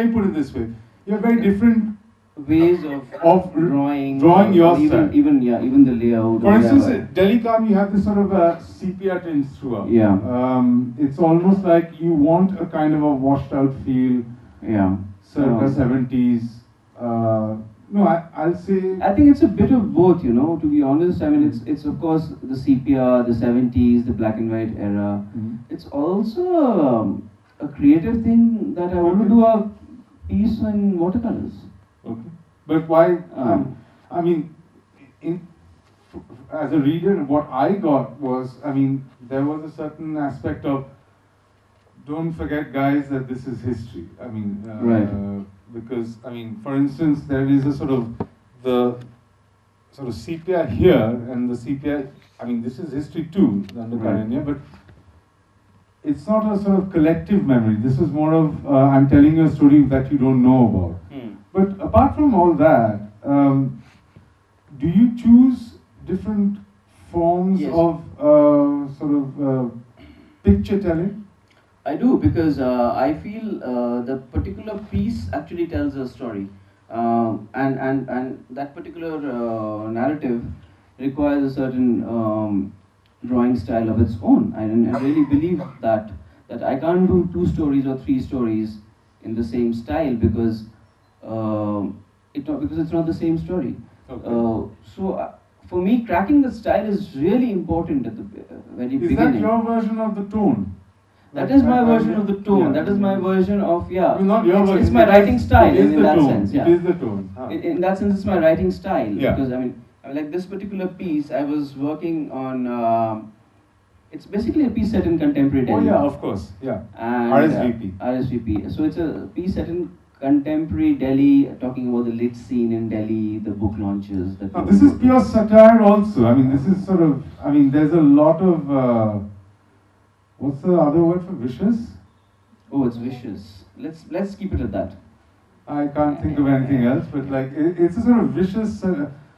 me put it this way. You have very different ways of drawing your style. Even the layout. For instance, Delhi Calm, you have this sort of a sepia tinge throughout. Yeah. It's almost like you want a kind of a washed out feel. Yeah. Circa 70s. No, I'll say. I think it's a bit of both, you know. To be honest, I mean, it's of course the sepia, the 70s, the black and white era. It's also a creative thing that I want to do a piece in watercolors. Okay. But why? I mean, as a reader, what I got was, I mean, there was a certain aspect of, don't forget, guys, that this is history. I mean, right. Because, I mean, for instance, there is a sort of, the sort of sepia here, and the sepia, I mean, this is history too, under Karanya, but it's not a sort of collective memory. This is more of, I'm telling you a story that you don't know about. But apart from all that, do you choose different forms of sort of picture telling? I do, because I feel the particular piece actually tells a story, and that particular narrative requires a certain drawing style of its own. I really believe that I can't do 2 stories or 3 stories in the same style because it's not the same story. Okay. So for me, cracking the style is really important at the very beginning. Is that your version of the tone? That is my version of the tone. Yeah. That is my version of, yeah. Not your version. It's my writing style in that sense. Yeah. It is the tone. In that sense, it's my writing style. Yeah. Because I mean, like this particular piece, I was working on. It's basically a piece set in contemporary Delhi. Oh yeah, of course. Yeah. And, RSVP. RSVP. So it's a piece set in contemporary Delhi, talking about the lit scene in Delhi, the book launches. Now, this is pure satire also. I mean, this is sort of. I mean, there's a lot of. What's the other word for vicious? Oh, it's vicious. Let's keep it at that. I can't think of anything else, but like it's a sort of vicious.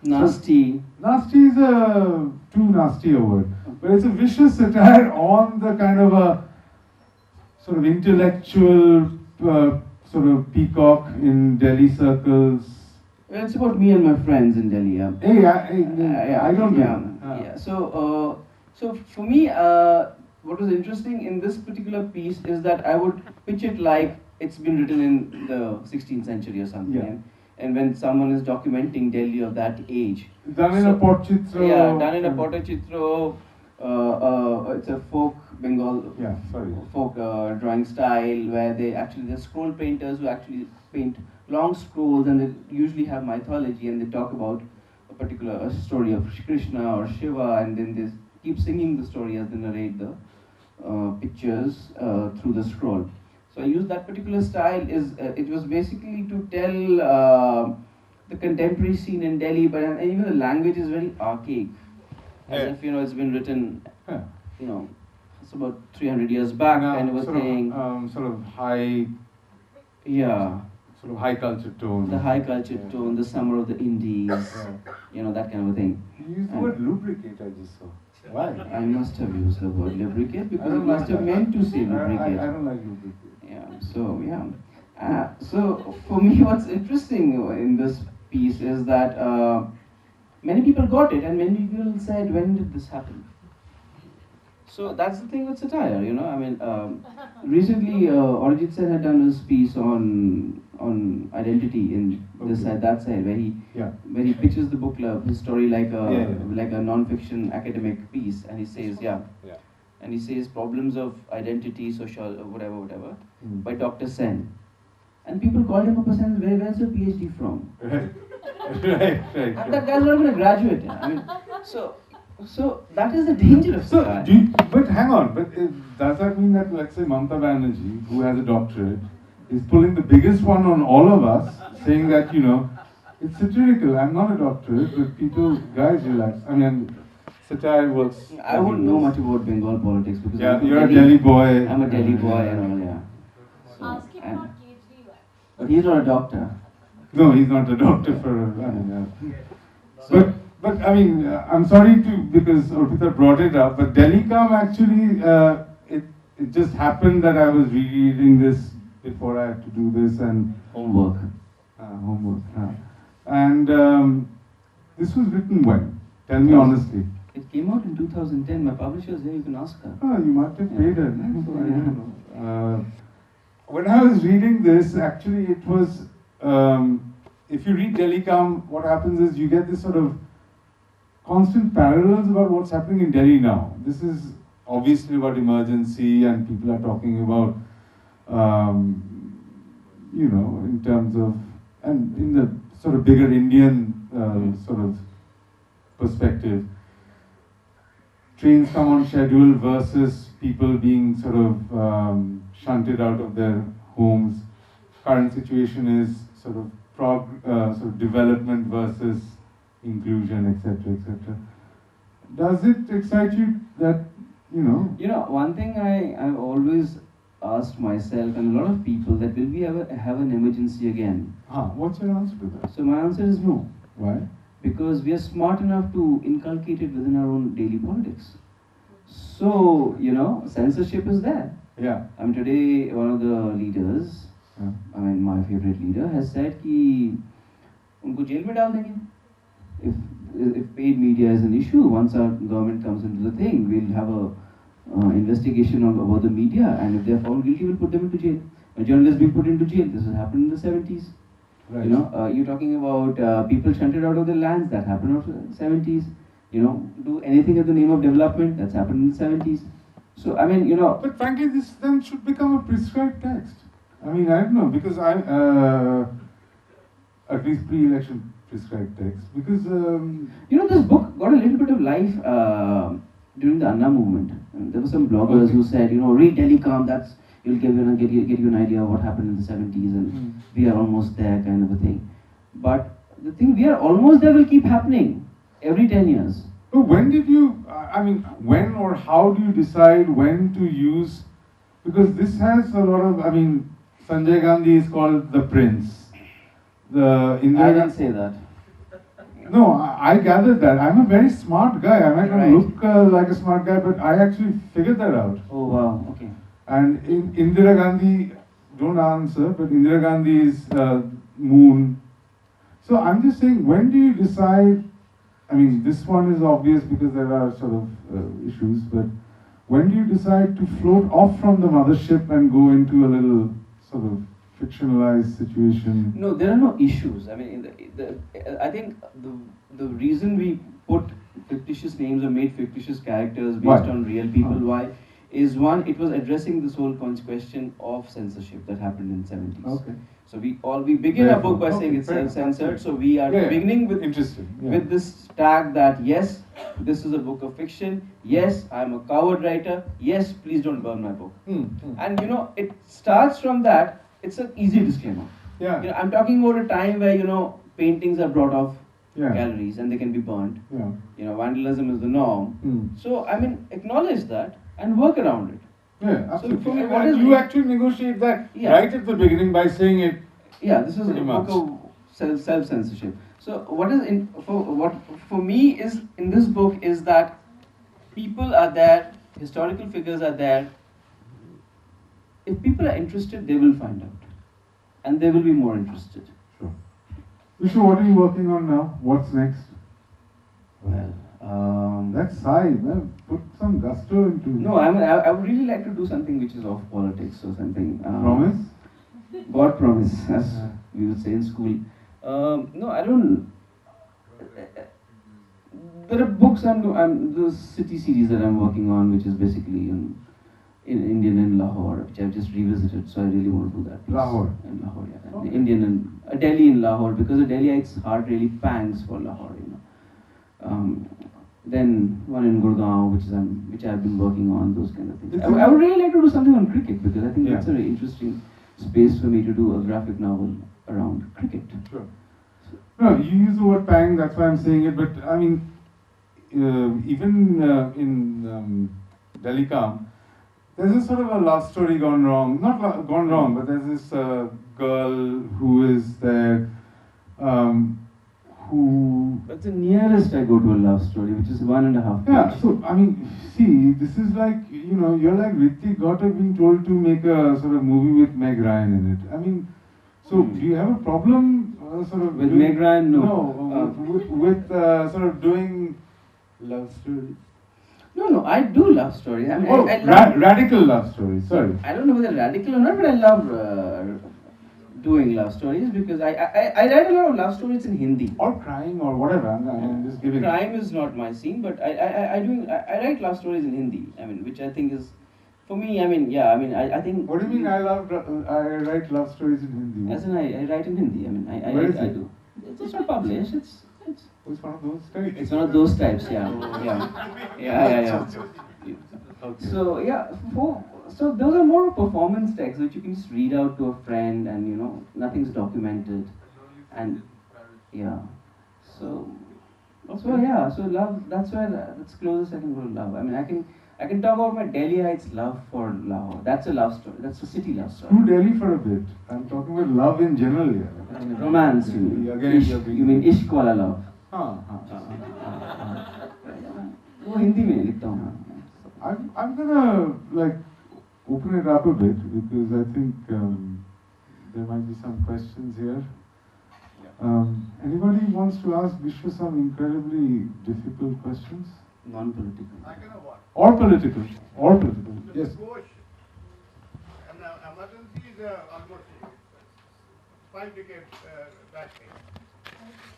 Nasty. Nasty is a too nasty a word, but it's a vicious satire on the kind of a sort of intellectual sort of peacock in Delhi circles. Well, it's about me and my friends in Delhi. Yeah. Hey, I don't know. Yeah. So for me, what was interesting in this particular piece is that I would pitch it like it's been written in the 16th century or something. Yeah. And when someone is documenting Delhi of that age. Done in a portrait. Yeah, done in a portraiture. It's a folk Bengal folk drawing style where they're scroll painters who actually paint long scrolls, and they usually have mythology, and they talk about a particular story of Krishna or Shiva, and then they keep singing the story as they narrate the pictures through the scroll. So I used that particular style. It was basically to tell the contemporary scene in Delhi, but and even the language is very archaic, as if it's been written, it's about 300 years back, kind of a thing. Sort of high. Yeah. Sort of high culture tone. The high culture tone, the summer of the Indies, that kind of a thing. You used the word lubricate, I just saw. Why? I must have used the word lubricate because it must have meant to say lubricate. I don't like lubricate. So for me, what's interesting in this piece is that many people got it, and many people said, "When did this happen?" So that's the thing with satire, I mean, recently Indrajit Hazra had done this piece on identity in this side, that side, where he pitches the book club, his story like a non-fiction academic piece, and he says, and he says problems of identity, social, whatever, by Dr. Sen. And people called him up and said, where's your PhD from? Right. And that guy's not even a graduate. I mean, so that is the danger of satire. But hang on, does that mean that, let's say, Mamata Banerjee, who has a doctorate, is pulling the biggest one on all of us, saying that, it's satirical. I'm not a doctorate, but people, guys, relax. I mean, satire works. I wouldn't know much about Bengal politics because you're a Delhi boy. I'm a Delhi boy and all, yeah. So, ask him about PhD. But he's not a doctor. No, he's not a doctor But I mean, I'm sorry because Orpita brought it up, but Delhi Calm actually, it just happened that I was rereading this before I had to do this and homework. And this was written when? Tell me honestly. It came out in 2010. My publisher is here. You can ask her. Oh, you might have paid her. So I don't know. When I was reading this, actually, it was. If you read Delhi Calm, what happens is you get this sort of constant parallels about what's happening in Delhi now. This is obviously about emergency, and people are talking about, you know, in terms of, and in the sort of bigger Indian sort of perspective, trains come on schedule versus people being sort of shunted out of their homes. Current situation is sort of sort of development versus inclusion, etc., etc. Does it excite you that, you know? You know, one thing I've always asked myself and a lot of people, that will we ever have an emergency again? What's your answer to that? So my answer is no. Why? Because we are smart enough to inculcate it within our own daily politics. So, you know, censorship is there. Yeah. I mean, today one of the leaders, I mean, my favorite leader, has said कि उनको jail में डाल देंगे. If paid media is an issue, once our government comes into the thing, we'll have a investigation about the media, and if they are found guilty, we'll put them into jail. A journalist being put into jail. This has happened in the 70s. Right. You know, you're talking about people shunted out of their lands. That happened in the 70s. You know, do anything in the name of development. That's happened in the 70s. So I mean, you know. But frankly, this then should become a prescribed text. I mean, I don't know, because at least pre-election prescribed text, because you know, this book got a little bit of life during the Anna movement. And there were some bloggers who said, you know, read Delhi Calm. That's you'll get you an idea of what happened in the 70s, and we are almost there, kind of a thing. But the thing, we are almost there will keep happening every 10 years. So when did you? I mean, when or how do you decide when to use? Because this has a lot of. I mean, Sanjay Gandhi is called the Prince. I didn't say that. No, I gathered that. I'm a very smart guy. I might not look like a smart guy, but I actually figured that out. Oh wow, okay. And in Indira Gandhi, don't answer, but Indira Gandhi's moon. So I'm just saying, when do you decide? I mean, this one is obvious because there are sort of issues, but when do you decide to float off from the mothership and go into a little sort of fictionalized situation? No, there are no issues. I mean, I think the reason we put fictitious names or made fictitious characters based on real people, why, is one, it was addressing this whole question of censorship that happened in the 70s. Okay. So we begin our book by saying it's self-censored. So we are beginning with with this tag that yes, this is a book of fiction. Yes, I'm a coward writer. Yes, please don't burn my book. And you know, it starts from that. It's an easy disclaimer. Yeah. You know, I'm talking about a time where, you know, paintings are brought off galleries and they can be burned. Yeah. You know, vandalism is the norm. So I mean, acknowledge that and work around it. Yeah, absolutely. So you actually negotiate that right at the beginning by saying it. Yeah, this is a book of self-censorship. So what is for me is in this book is that people are there, historical figures are there. If people are interested, they will find out, and they will be more interested. Sure. Vishnu, what are you working on now? What's next? Well, that side, man, put some gusto into it. No, I would really like to do something which is off politics or something. Promise? God promise, as we would say in school. No, I don't. There are books the city series that I'm working on, which is basically in Indian in Lahore, which I've just revisited. So I really want to do that. Lahore. In Lahore, yeah. Okay. Indian and Delhi in Lahore, because a Delhiite's heart really pangs for Lahore, you know. Then one in Gurgaon, which I've been working on, those kind of things. I would really like to do something on cricket, because I think that's a very interesting space for me to do a graphic novel around cricket. Sure. No, you use the word pang, that's why I'm saying it, but I mean, even in Delhi Calm, there's a sort of a love story gone wrong. Not gone wrong, but there's this girl who is there, who... That's the nearest rarest I go to a love story, which is 1.5 pages. Yeah, so I mean, see, this is like, you know, you're like Ritik Gautam being told to make a sort of movie with Meg Ryan in it. I mean, so do you have a problem sort of with Meg Ryan? No. With sort of doing love stories? No, I do love stories. I mean, I love radical love stories. Sorry. I don't know whether radical or not, but I love doing love stories because I write a lot of love stories in Hindi. Or crime or whatever. I'm just giving. Crime is not my scene, but I write love stories in Hindi. I mean, which I think is, for me. I mean, yeah. I mean, I think. What do you mean? I write love stories in Hindi. As in, I write in Hindi. I mean, I do. It's not published. It's one of those types. It's one of those types. Yeah. So yeah, so those are more performance texts which you can just read out to a friend, and you know nothing's documented, and yeah. So love. That's closest I can go to love. I mean, I can talk about my Delhiites' love for Lahore. That's a love story. That's a city love story. Screw Delhi for a bit. I'm talking about love in general here. Romance, you mean? You mean ishq wala love? वो हिंदी में लिखता हूँ. I'm gonna like open it up a bit because I think there might be some questions here. Anybody wants to ask Vishwa some incredibly difficult questions? Non-political. Or political. Yes. Gosh, an emergency is almost 5 decades back.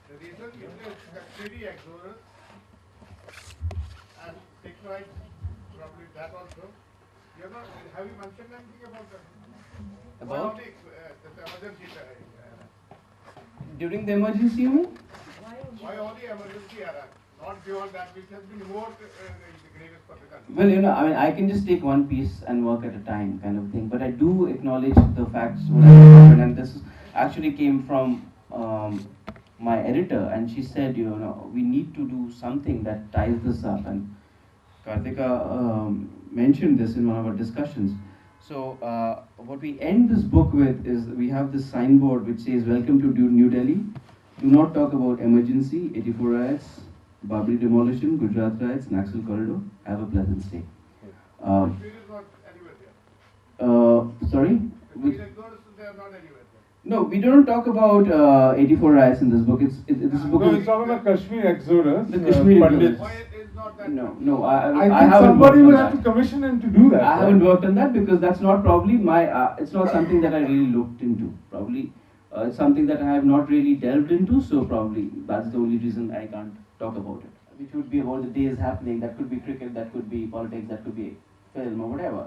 The reason is custody exodus and sex rights, probably that also. Have you mentioned anything about that? About? The emergency. During the emergency, you mean? Why only emergency era? Not beyond that, which has been more the greatest for the country. Well, you know, I mean, I can just take one piece and work at a time, kind of thing. But I do acknowledge the facts what happened, and this actually came from my editor, and she said, you know, we need to do something that ties this up. And Karthika mentioned this in one of our discussions. So what we end this book with is we have this signboard which says, "Welcome to New Delhi. Do not talk about emergency, 84 riots, Babri demolition, Gujarat riots, Naxal corridor. Have a pleasant stay." Kashmir is not anywhere there. Sorry? Kashmir exodus, they are not anywhere there. No, we don't talk about 84 riots in this book. This book. No, it's talking about Kashmir exodus. The Kashmir exodus. Why it is not that? No, I think somebody will have to commission him to do that. I haven't worked on that because that's not probably my. It's not something that I really looked into. Probably it's something that I have not really delved into. So probably that's the only reason I can't talk about it. Which would be about the days happening. That could be cricket. That could be politics. That could be film or whatever.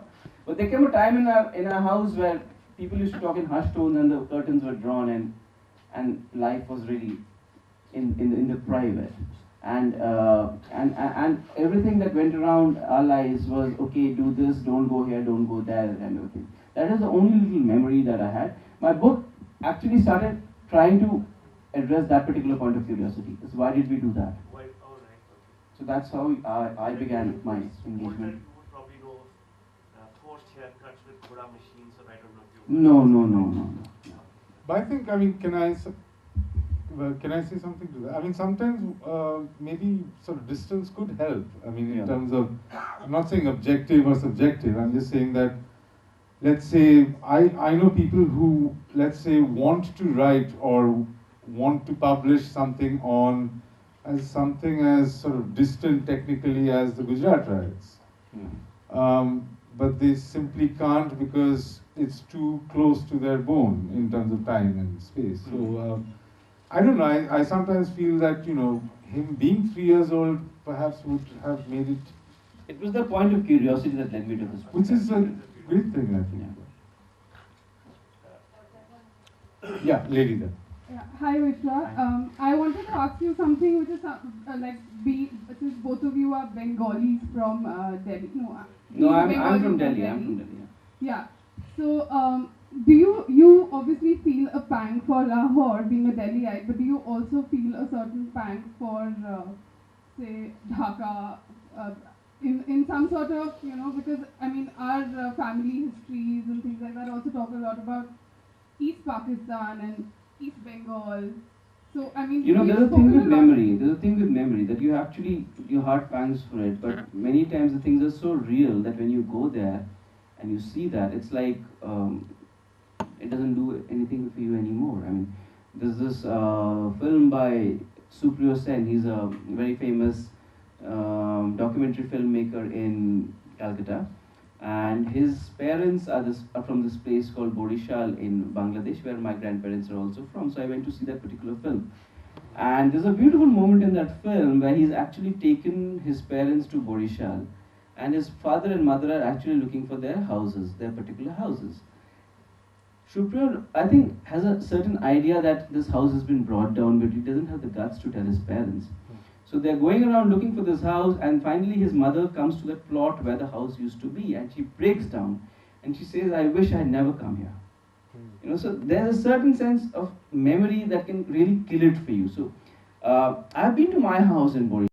But there came a time in our house where people used to talk in hushed tones and the curtains were drawn and life was really in the private. And everything that went around our lives was, okay, do this, don't go here, don't go there, and everything. That is the only little memory that I had. My book actually started trying to address that particular point of curiosity. So why did we do that? So that's how I began my engagement. You would probably know forced haircuts with Koda machines, or I don't know if you. No. But I think, I mean, can I say something to that? I mean, sometimes maybe sort of distance could help. I mean, in terms of, I'm not saying objective or subjective. I'm just saying that, let's say, I know people who, let's say, want to write or want to publish something on as something as sort of distant technically as the Gujarat riots. But they simply can't because it's too close to their bone in terms of time and space. So I don't know, I sometimes feel that, you know, him being 3 years old perhaps would have made it. It was the point of curiosity that led me to this. Which is a great thing, I think. Yeah, lady there. Yeah. Hi Vishwa. I wanted to ask you something which is since both of you are Bengalis from Delhi. No, I'm from Delhi. I'm from Delhi. Yeah. So do you obviously feel a pang for Lahore being a Delhiite, but do you also feel a certain pang for say Dhaka in some sort of, you know, because I mean our family histories and things like that also talk a lot about East Pakistan and East Bengal. So, I mean, you know, there's a thing with memory. There's a thing with memory that you actually, your heart pangs for it. But many times the things are so real that when you go there and you see that, it's like it doesn't do anything for you anymore. I mean, there's this film by Supriyo Sen. He's a very famous documentary filmmaker in Calcutta, and his parents are from this place called Borishal in Bangladesh, where my grandparents are also from. So I went to see that particular film, and there's a beautiful moment in that film where he's actually taken his parents to Borishal, and his father and mother are actually looking for their houses, their particular houses. Supriyo, I think, has a certain idea that this house has been brought down, but he doesn't have the guts to tell his parents. So they're going around looking for this house, and finally his mother comes to that plot where the house used to be, and she breaks down, and she says, "I wish I had never come here." You know, so there's a certain sense of memory that can really kill it for you. So I've been to my house in Boris.